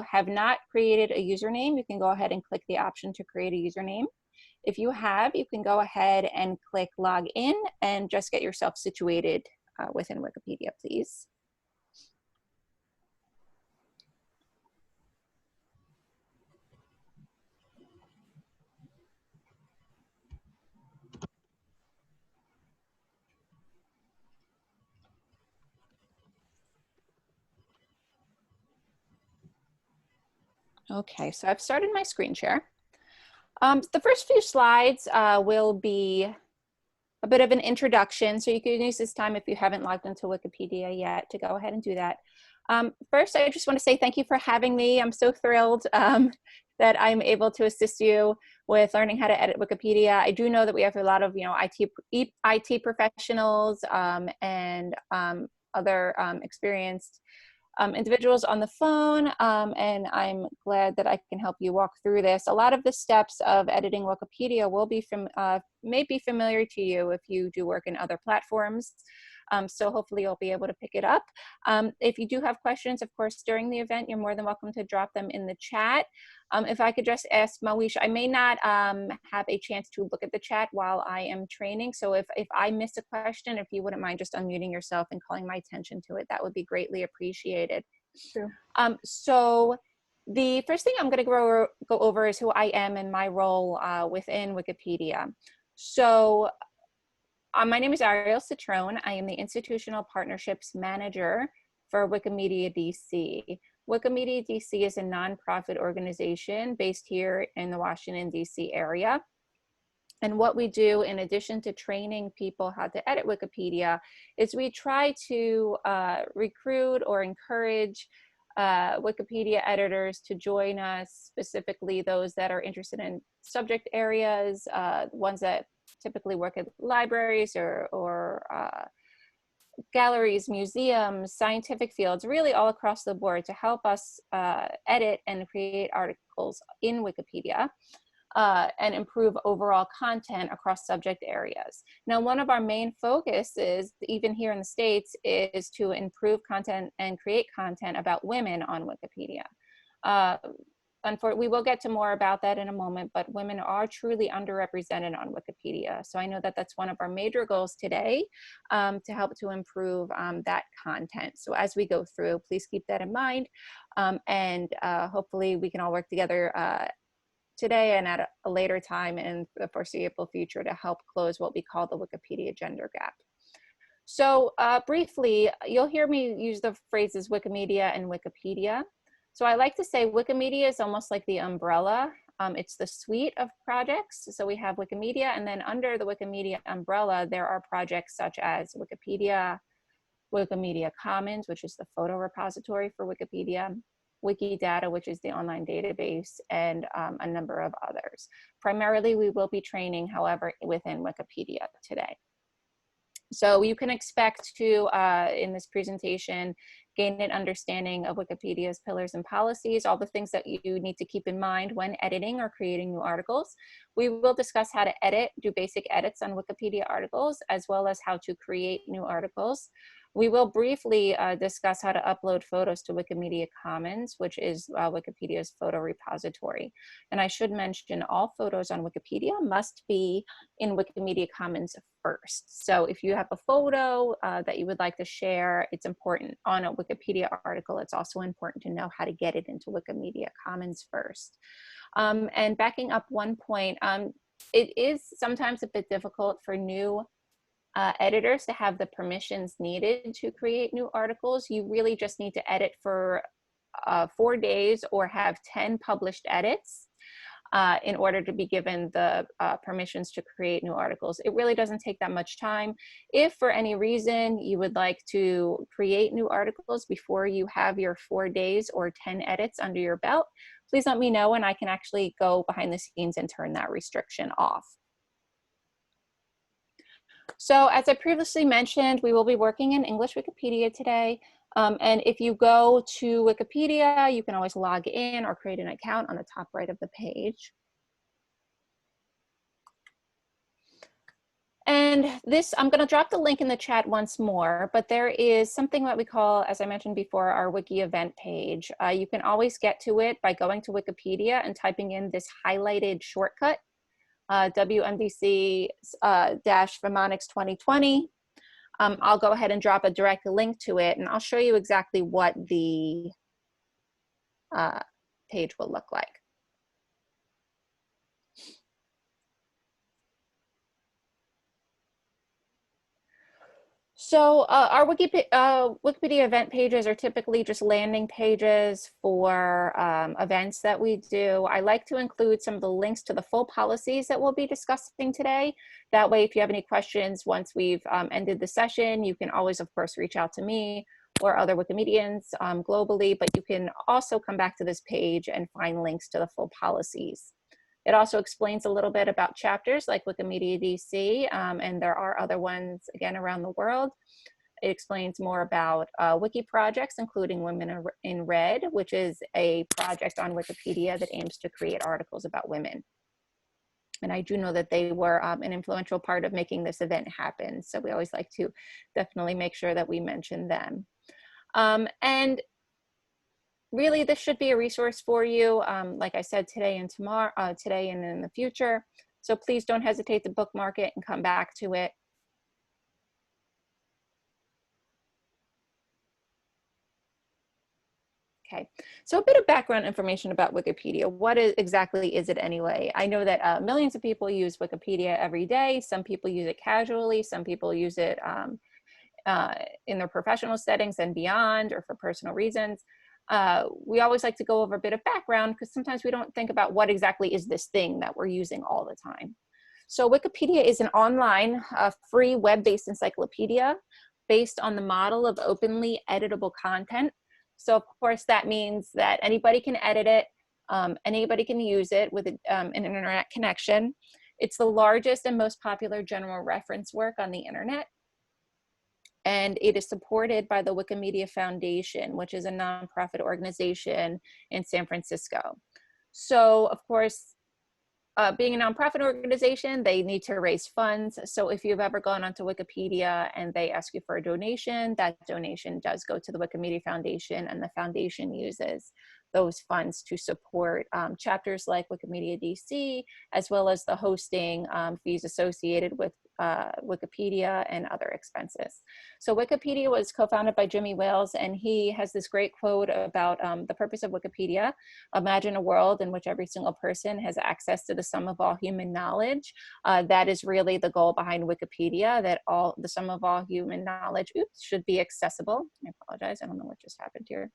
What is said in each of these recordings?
you have not created a username, you can go ahead and click the option to create a username. If you have, you can go ahead and click log in and just get yourself situated within Wikipedia, please. Okay, so I've started my screen share. The first few slides will be a bit of an introduction, so you can use this time if you haven't logged into Wikipedia yet to go ahead and do that. First, I just want to say thank you for having me. I'm so thrilled that I'm able to assist you with learning how to edit Wikipedia. I do know that we have a lot of IT professionals and other experienced individuals on the phone, and I'm glad that I can help you walk through this. A lot of the steps of editing Wikipedia will be may be familiar to you if you do work in other platforms. So hopefully you'll be able to pick it up. If you do have questions, of course, during the event, you're more than welcome to drop them in the chat. If I could just ask Mawish, I may not have a chance to look at the chat while I am training. So if I miss a question, if you wouldn't mind just unmuting yourself and calling my attention to it, that would be greatly appreciated. Sure. So the first thing I'm going to go over is who I am and my role within Wikipedia. So my name is Ariel Citrone. I am the Institutional Partnerships Manager for Wikimedia DC. Wikimedia DC is a nonprofit organization based here in the Washington, DC area. And what we do, in addition to training people how to edit Wikipedia, is we try to recruit or encourage Wikipedia editors to join us, specifically those that are interested in subject areas, ones that typically work at libraries or galleries, museums, scientific fields, really all across the board, to help us edit and create articles in Wikipedia and improve overall content across subject areas. Now, one of our main focuses, even here in the States, is to improve content and create content about women on Wikipedia. We will get to more about that in a moment, but women are truly underrepresented on Wikipedia. So I know that that's one of our major goals today, to help to improve that content. So as we go through, please keep that in mind. And hopefully we can all work together today and at a later time in the foreseeable future to help close what we call the Wikipedia gender gap. So briefly, you'll hear me use the phrases Wikimedia and Wikipedia. So I like to say Wikimedia is almost like the umbrella. It's the suite of projects. So we have Wikimedia, and then under the Wikimedia umbrella, there are projects such as Wikipedia, Wikimedia Commons, which is the photo repository for Wikipedia, Wikidata, which is the online database, and a number of others. Primarily, we will be training, however, within Wikipedia today. So you can expect to, in this presentation, gain an understanding of Wikipedia's pillars and policies, all the things that you need to keep in mind when editing or creating new articles. We will discuss how to do basic edits on Wikipedia articles, as well as how to create new articles. We will briefly discuss how to upload photos to Wikimedia Commons, which is Wikipedia's photo repository. And I should mention, all photos on Wikipedia must be in Wikimedia Commons first. So if you have a photo that you would like to share, it's important on a Wikipedia article. It's also important to know how to get it into Wikimedia Commons first. And backing up one point, it is sometimes a bit difficult for new editors to have the permissions needed to create new articles. You really just need to edit for 4 days or have 10 published edits in order to be given the permissions to create new articles. It really doesn't take that much time. If for any reason you would like to create new articles before you have your 4 days or 10 edits under your belt, please let me know and I can actually go behind the scenes and turn that restriction off. So as I previously mentioned, we will be working in English Wikipedia today. And if you go to Wikipedia, you can always log in or create an account on the top right of the page. And this, I'm going to drop the link in the chat once more, but there is something that we call, as I mentioned before, our Wiki event page. You can always get to it by going to Wikipedia and typing in this highlighted shortcut, WMDC Femonics 2020. I'll go ahead and drop a direct link to it, and I'll show you exactly what the page will look like. So our Wikipedia event pages are typically just landing pages for events that we do. I like to include some of the links to the full policies that we'll be discussing today. That way, if you have any questions once we've ended the session, you can always, of course, reach out to me or other Wikimedians globally, but you can also come back to this page and find links to the full policies. It also explains a little bit about chapters like Wikimedia DC, and there are other ones, again, around the world. It explains more about wiki projects, including Women in Red, which is a project on Wikipedia that aims to create articles about women. And I do know that they were an influential part of making this event happen. So we always like to definitely make sure that we mention them. And really, this should be a resource for you, like I said, today and tomorrow, today and in the future. So please don't hesitate to bookmark it and come back to it. Okay, so a bit of background information about Wikipedia. What exactly is it anyway? I know that millions of people use Wikipedia every day. Some people use it casually. Some people use it in their professional settings and beyond, or for personal reasons. We always like to go over a bit of background because sometimes we don't think about what exactly is this thing that we're using all the time. So Wikipedia is an online, free web-based encyclopedia based on the model of openly editable content. So of course that means that anybody can edit it, anybody can use it with an internet connection. It's the largest and most popular general reference work on the internet. And it is supported by the Wikimedia Foundation, which is a nonprofit organization in San Francisco. So of course, being a nonprofit organization, they need to raise funds. So if you've ever gone onto Wikipedia and they ask you for a donation, that donation does go to the Wikimedia Foundation, and the foundation uses those funds to support chapters like Wikimedia DC, as well as the hosting fees associated with Wikipedia and other expenses. So Wikipedia was co-founded by Jimmy Wales, and he has this great quote about the purpose of Wikipedia: imagine a world in which every single person has access to the sum of all human knowledge. That is really the goal behind Wikipedia, that the sum of all human knowledge, should be accessible. I apologize, I don't know what just happened here.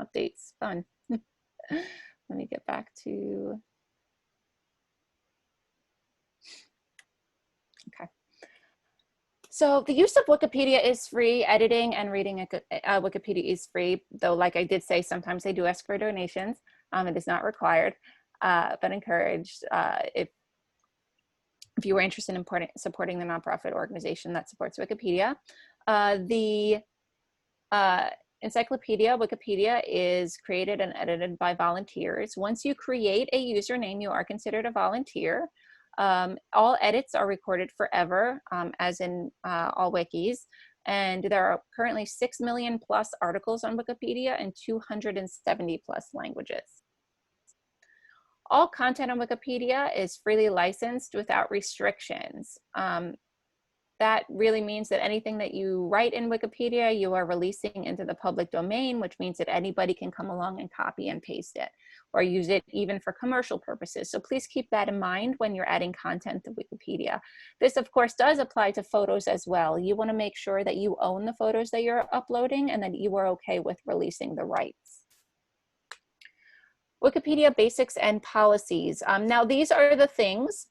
Updates, fun. Let me get back to, okay. So the use of Wikipedia is free. Editing and reading Wikipedia is free, though like I did say, sometimes they do ask for donations. It is not required, but encouraged if you were interested in supporting the nonprofit organization that supports Wikipedia. The encyclopedia, Wikipedia, is created and edited by volunteers. Once you create a username, you are considered a volunteer. All edits are recorded forever, as in all wikis. And there are currently 6 million plus articles on Wikipedia in 270 plus languages. All content on Wikipedia is freely licensed without restrictions. That really means that anything that you write in Wikipedia, you are releasing into the public domain, which means that anybody can come along and copy and paste it or use it even for commercial purposes. So please keep that in mind when you're adding content to Wikipedia. This, of course, does apply to photos as well. You want to make sure that you own the photos that you're uploading and that you are okay with releasing the rights. Wikipedia basics and policies. Now, these are the things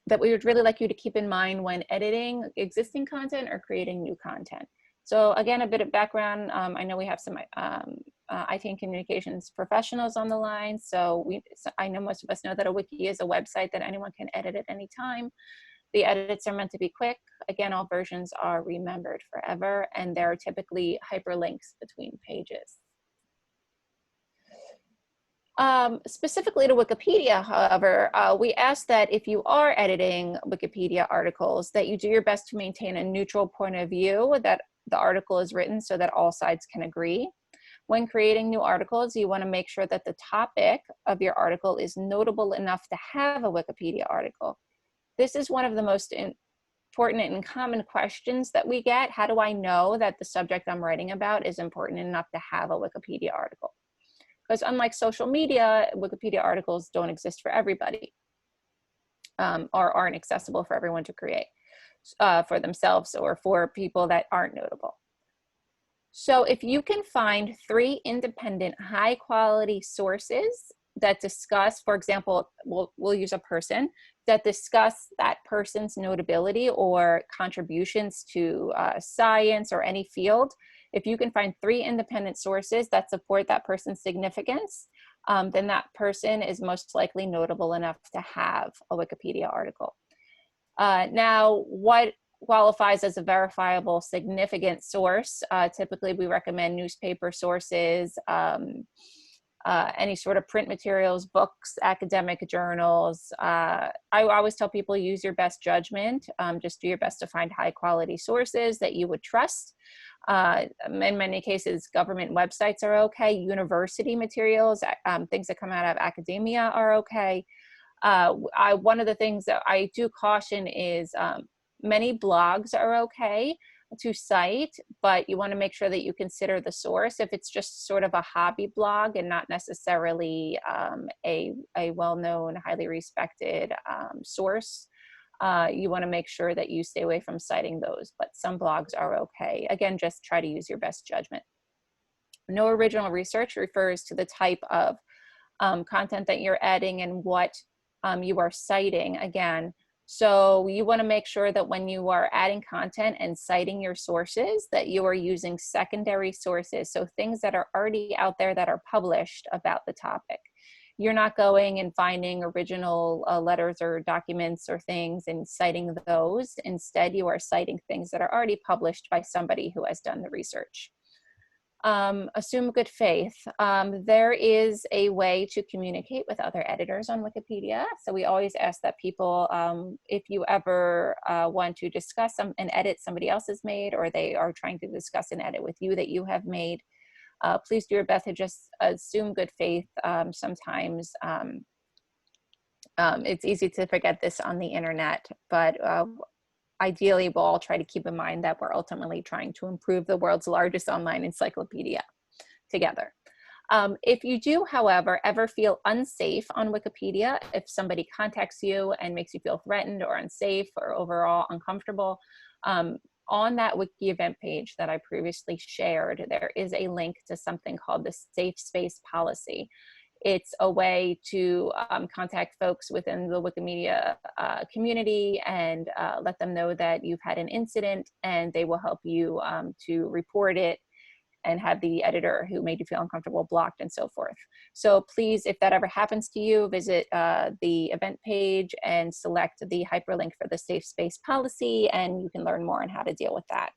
that we would really like you to keep in mind when editing existing content or creating new content. So again, a bit of background. I know we have some IT and communications professionals on the line. So I know most of us know that a wiki is a website that anyone can edit at any time. The edits are meant to be quick. Again, all versions are remembered forever, and there are typically hyperlinks between pages. Specifically to Wikipedia, however, we ask that if you are editing Wikipedia articles, that you do your best to maintain a neutral point of view, that the article is written so that all sides can agree. When creating new articles, you want to make sure that the topic of your article is notable enough to have a Wikipedia article. This is one of the most important and common questions that we get. How do I know that the subject I'm writing about is important enough to have a Wikipedia article? Because unlike social media, Wikipedia articles don't exist for everybody, or aren't accessible for everyone to create for themselves or for people that aren't notable. So if you can find 3 independent, high quality sources that discuss, for example, we'll use a person, that discuss that person's notability or contributions to science or any field, if you can find 3 independent sources that support that person's significance, then that person is most likely notable enough to have a Wikipedia article. Now, what qualifies as a verifiable significant source? Typically, we recommend newspaper sources, any sort of print materials, books, academic journals. I always tell people, use your best judgment. Just do your best to find high quality sources that you would trust. In many cases, government websites are okay. University materials, things that come out of academia are okay. One of the things that I do caution is many blogs are okay to cite, but you want to make sure that you consider the source. If it's just sort of a hobby blog and not necessarily a well-known, highly respected source, you want to make sure that you stay away from citing those, but some blogs are okay. Again, just try to use your best judgment. No original research refers to the type of content that you're adding and what you are citing again. So you want to make sure that when you are adding content and citing your sources, that you are using secondary sources. So things that are already out there that are published about the topic. You're not going and finding original letters or documents or things and citing those. Instead, you are citing things that are already published by somebody who has done the research. Assume good faith. There is a way to communicate with other editors on Wikipedia. So we always ask that people, if you ever want to discuss an edit somebody else has made, or they are trying to discuss an edit with you that you have made, please do your best to just assume good faith. Sometimes it's easy to forget this on the internet, but ideally, we'll all try to keep in mind that we're ultimately trying to improve the world's largest online encyclopedia together. If you do, however, ever feel unsafe on Wikipedia, if somebody contacts you and makes you feel threatened or unsafe or overall uncomfortable, on that Wiki event page that I previously shared, there is a link to something called the Safe Space Policy. It's a way to contact folks within the Wikimedia community and let them know that you've had an incident, and they will help you to report it and have the editor who made you feel uncomfortable blocked and so forth. So please, if that ever happens to you, visit the event page and select the hyperlink for the Safe Space Policy, and you can learn more on how to deal with that.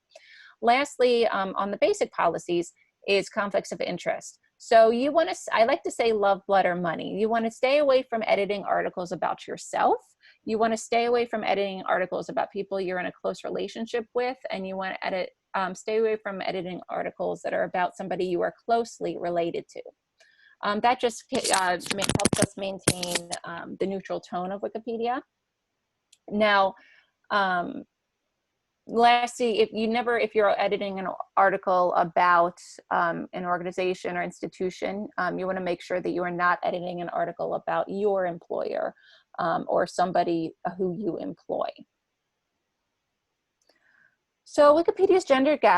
Lastly, on the basic policies is conflicts of interest. So you want to, I like to say, love, blood, or money. You want to stay away from editing articles about yourself. You want to stay away from editing articles about people you're in a close relationship with, and you want to stay away from editing articles that are about somebody you are closely related to. That just helps us maintain the neutral tone of Wikipedia. Now, lastly, if you're editing an article about an organization or institution, you want to make sure that you are not editing an article about your employer or somebody who you employ. So Wikipedia's gender gap